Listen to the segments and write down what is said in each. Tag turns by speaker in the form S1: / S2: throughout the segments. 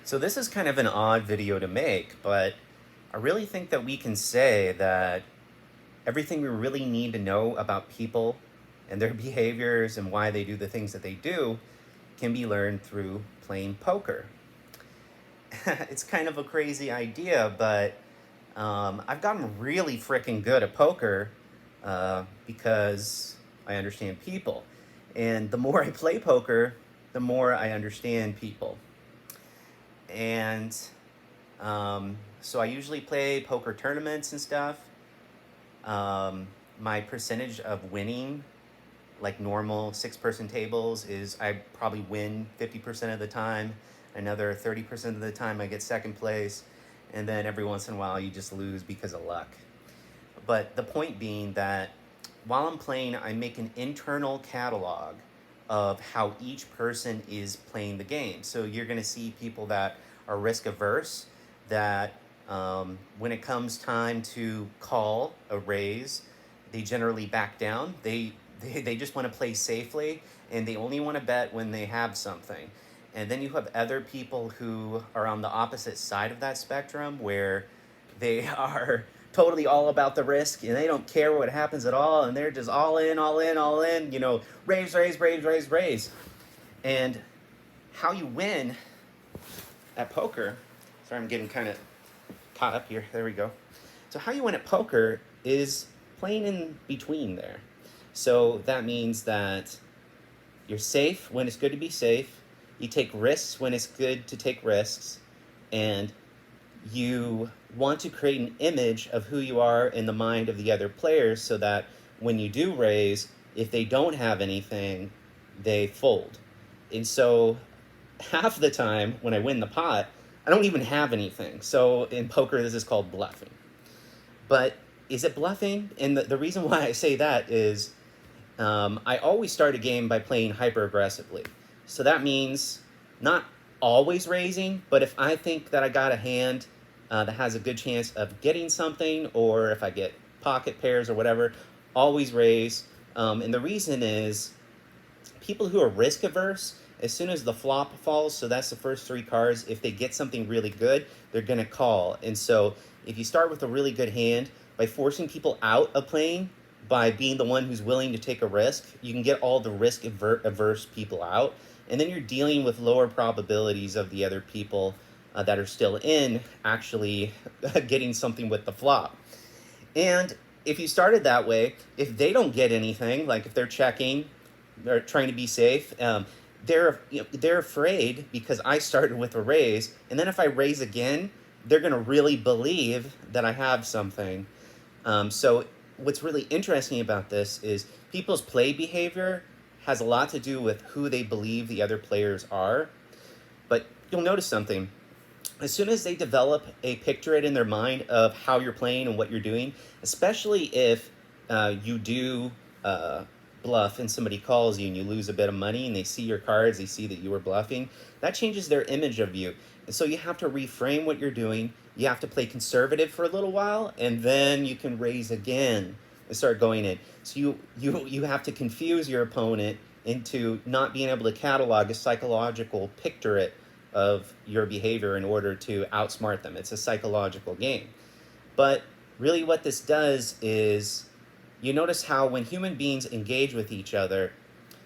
S1: So this is kind of an odd video to make, but I really think that we can say that everything we really need to know about people and their behaviors and why they do the things that they do can be learned through playing poker. It's kind of a crazy idea, but I've gotten really freaking good at poker because I understand people. And the more I play poker, the more I understand people. And so I usually play poker tournaments and stuff. My percentage of winning, like normal 6-person tables, is I probably win 50% of the time. Another 30% of the time I get second place. And then every once in a while you just lose because of luck. But the point being that while I'm playing, I make an internal catalog of how each person is playing the game. So you're going to see people that are risk averse, that when it comes time to call a raise, they generally back down. They just want to play safely, and they only want to bet when they have something. And then you have other people who are on the opposite side of that spectrum, where they are totally all about the risk and they don't care what happens at all, and they're just all in, all in, all in, raise, raise, raise, raise, raise. And how you win at poker, sorry, I'm getting kind of caught up here. There we go. So how you win at poker is playing in between there. So that means that you're safe when it's good to be safe. You take risks when it's good to take risks. And you want to create an image of who you are in the mind of the other players so that when you do raise, if they don't have anything, they fold. And so half the time when I win the pot, I don't even have anything. So in poker, this is called bluffing. But is it bluffing? And the reason why I say that is I always start a game by playing hyper aggressively. So that means not always raising, but if I think that I got a hand that has a good chance of getting something, or if I get pocket pairs or whatever, always raise. And the reason is people who are risk averse, as soon as the flop falls, so that's the first 3 cards, if they get something really good, they're going to call. And so if you start with a really good hand, by forcing people out of playing, by being the one who's willing to take a risk, you can get all the risk averse people out. And then you're dealing with lower probabilities of the other people that are still in actually getting something with the flop. And if you started that way, if they don't get anything, like if they're checking, they're trying to be safe, they're afraid because I started with a raise, and then if I raise again, they're going to really believe that I have something. So what's really interesting about this is people's play behavior has a lot to do with who they believe the other players are. But you'll notice something. As soon as they develop a picture in their mind of how you're playing and what you're doing, especially if you do bluff and somebody calls you and you lose a bit of money and they see your cards, they see that you were bluffing, that changes their image of you. And so you have to reframe what you're doing. You have to play conservative for a little while, and then you can raise again and start going in. So you have to confuse your opponent into not being able to catalog a psychological picture of your behavior in order to outsmart them. It's a psychological game. But really what this does is, you notice how when human beings engage with each other,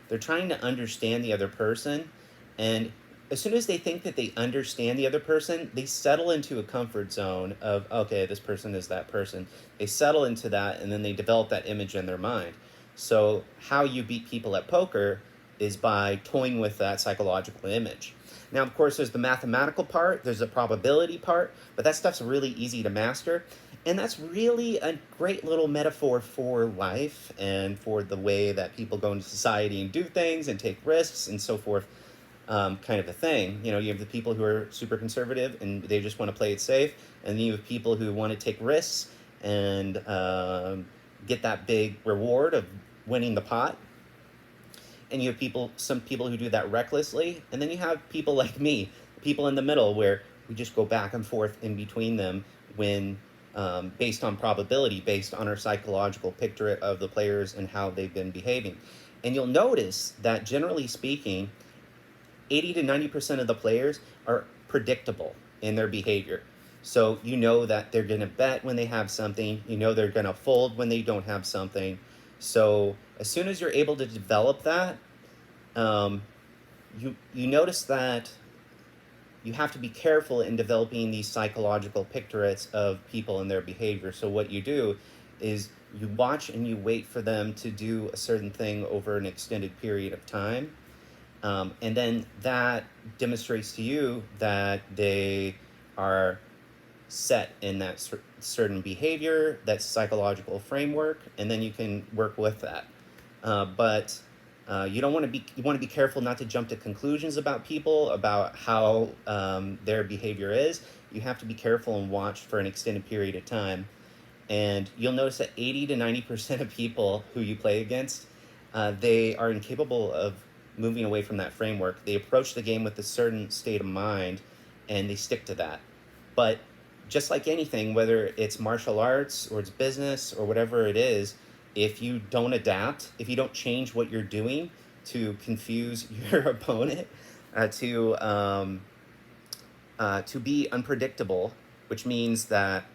S1: they're trying to understand the other person, and as soon as they think that they understand the other person, they settle into a comfort zone of, okay, this person is that person. They settle into that, and then they develop that image in their mind. So how you beat people at poker is by toying with that psychological image. Now, of course, there's the mathematical part, there's the probability part, but that stuff's really easy to master. And that's really a great little metaphor for life and for the way that people go into society and do things and take risks and so forth, kind of a thing. You have the people who are super conservative and they just want to play it safe, and then you have people who want to take risks and get that big reward of winning the pot. And you have some people who do that recklessly, and then you have people like me, people in the middle, where we just go back and forth in between them when based on probability, based on our psychological picture of the players and how they've been behaving. And you'll notice that generally speaking, 80 to 90% of the players are predictable in their behavior. So you know that they're going to bet when they have something, you know they're going to fold when they don't have something. So as soon as you're able to develop that, um, you notice that you have to be careful in developing these psychological picturates of people and their behavior. So what you do is you watch and you wait for them to do a certain thing over an extended period of time. And then that demonstrates to you that they are set in that certain behavior, that psychological framework, and then you can work with that. But you don't want to be, you want to be careful not to jump to conclusions about people, about how their behavior is. You have to be careful and watch for an extended period of time. And you'll notice that 80 to 90% of people who you play against, they are incapable of moving away from that framework. They approach the game with a certain state of mind and they stick to that. But just like anything, whether it's martial arts or it's business or whatever it is, if you don't adapt, if you don't change what you're doing to confuse your opponent, to be unpredictable, which means that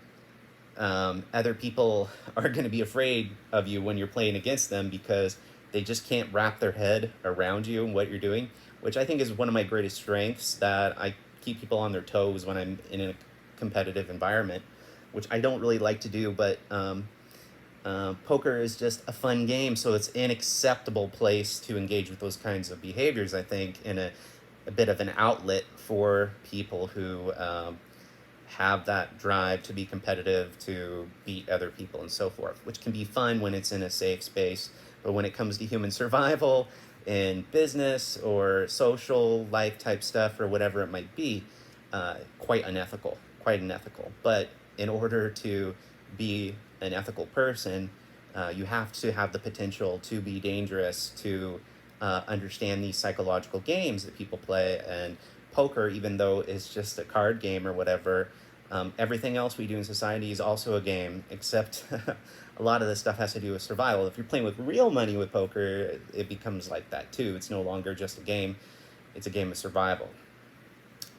S1: other people are going to be afraid of you when you're playing against them because they just can't wrap their head around you and what you're doing, which I think is one of my greatest strengths, that I keep people on their toes when I'm in a competitive environment, which I don't really like to do, but poker is just a fun game, so it's an acceptable place to engage with those kinds of behaviors, I think, in a bit of an outlet for people who have that drive to be competitive, to beat other people and so forth, which can be fun when it's in a safe space. But when it comes to human survival in business or social life type stuff or whatever it might be, quite unethical, quite unethical. But in order to be an ethical person, you have to have the potential to be dangerous, to understand these psychological games that people play. And poker, even though it's just a card game or whatever, everything else we do in society is also a game, except a lot of this stuff has to do with survival. If you're playing with real money with poker, it becomes like that too. It's no longer just a game, it's a game of survival.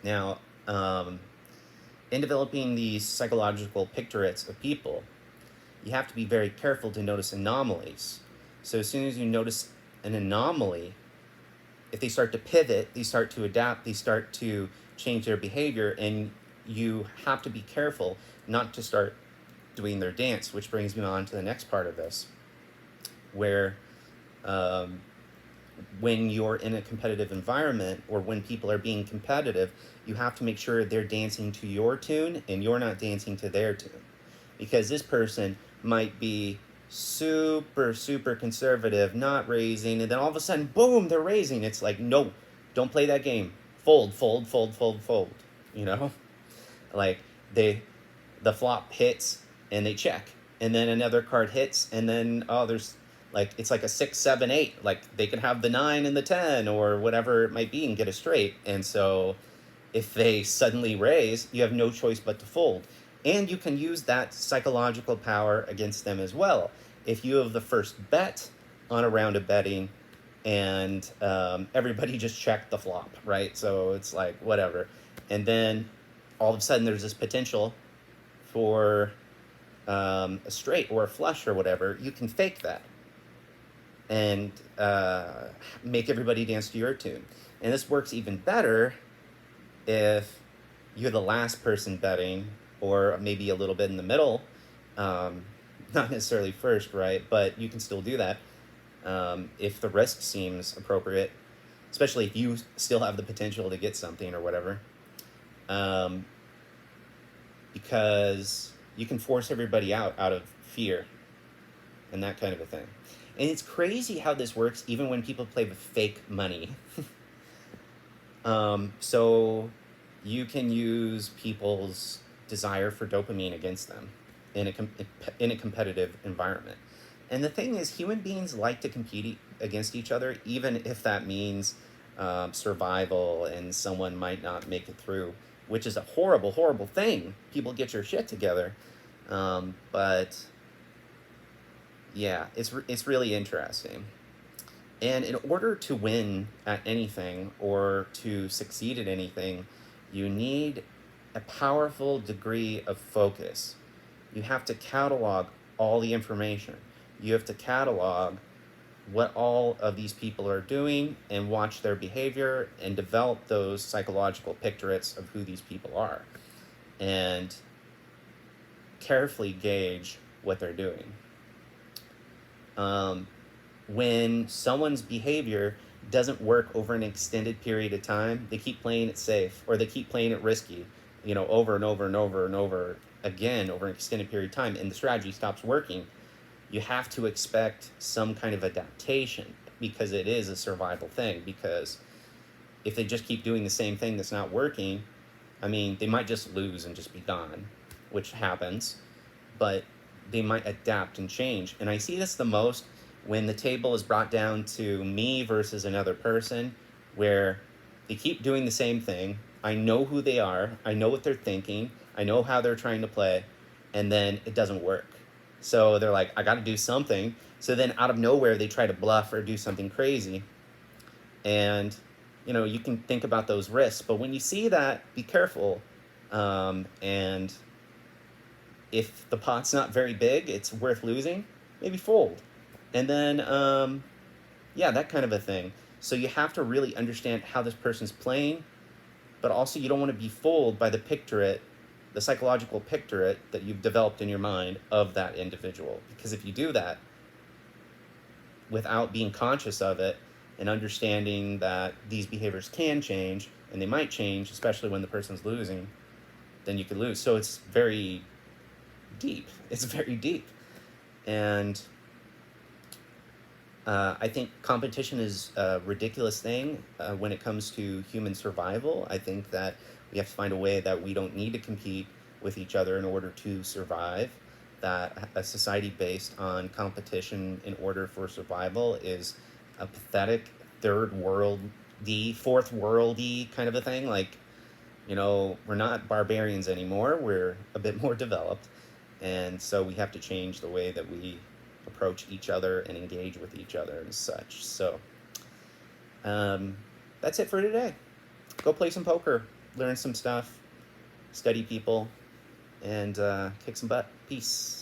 S1: Now, in developing these psychological picturates of people, you have to be very careful to notice anomalies. So as soon as you notice an anomaly, if they start to pivot, they start to adapt, they start to change their behavior, and you have to be careful not to start doing their dance, which brings me on to the next part of this, where when you're in a competitive environment or when people are being competitive, you have to make sure they're dancing to your tune and you're not dancing to their tune. Because this person might be super, super conservative, not raising, and then all of a sudden, boom, they're raising. It's like, no, don't play that game. Fold, fold, fold, fold, fold. You know? Like, the flop hits and they check. And then another card hits, and then, oh, there's, like, it's like a 6, 7, 8. Like, they can have the 9 and the 10 or whatever it might be and get a straight. And so if they suddenly raise, you have no choice but to fold. And you can use that psychological power against them as well. If you have the first bet on a round of betting and everybody just checked the flop, right? So it's like, whatever. And then all of a sudden there's this potential for a straight or a flush or whatever. You can fake that and make everybody dance to your tune. And this works even better if you're the last person betting, or maybe a little bit in the middle, not necessarily first, right? But you can still do that if the risk seems appropriate, especially if you still have the potential to get something or whatever, because you can force everybody out of fear and that kind of a thing. And it's crazy how this works even when people play with fake money. So you can use people's desire for dopamine against them in a competitive environment. And the thing is, human beings like to compete against each other, even if that means survival and someone might not make it through, which is a horrible, horrible thing. People, get your shit together. But yeah, it's really interesting. And in order to win at anything or to succeed at anything, You need a powerful degree of focus. You have to catalog all the information. You have to catalog what all of these people are doing and watch their behavior and develop those psychological pictorates of who these people are and carefully gauge what they're doing. When someone's behavior doesn't work over an extended period of time, they keep playing it safe or they keep playing it risky, over and over and over and over again over an extended period of time, and the strategy stops working. You have to expect some kind of adaptation because it is a survival thing. Because if they just keep doing the same thing that's not working, I mean, they might just lose and just be gone, which happens, but they might adapt and change. And I see this the most when the table is brought down to me versus another person, where they keep doing the same thing. I know who they are, I know what they're thinking, I know how they're trying to play, and then it doesn't work. So they're like, I got to do something. So then out of nowhere, they try to bluff or do something crazy. And, you can think about those risks. But when you see that, be careful. And if the pot's not very big, it's worth losing, maybe fold. And then, yeah, that kind of a thing. So you have to really understand how this person's playing, but also you don't want to be fooled by the pictorate, the psychological pictorate that you've developed in your mind of that individual. Because if you do that without being conscious of it and understanding that these behaviors can change, and they might change, especially when the person's losing, then you could lose. So it's very deep. It's very deep. And I think competition is a ridiculous thing when it comes to human survival. I think that we have to find a way that we don't need to compete with each other in order to survive. That a society based on competition in order for survival is a pathetic third world-y, fourth world-y kind of a thing. Like, we're not barbarians anymore. We're a bit more developed. And so we have to change the way that we approach each other and engage with each other and such. So that's it for today. Go play some poker, learn some stuff, study people, and kick some butt. Peace.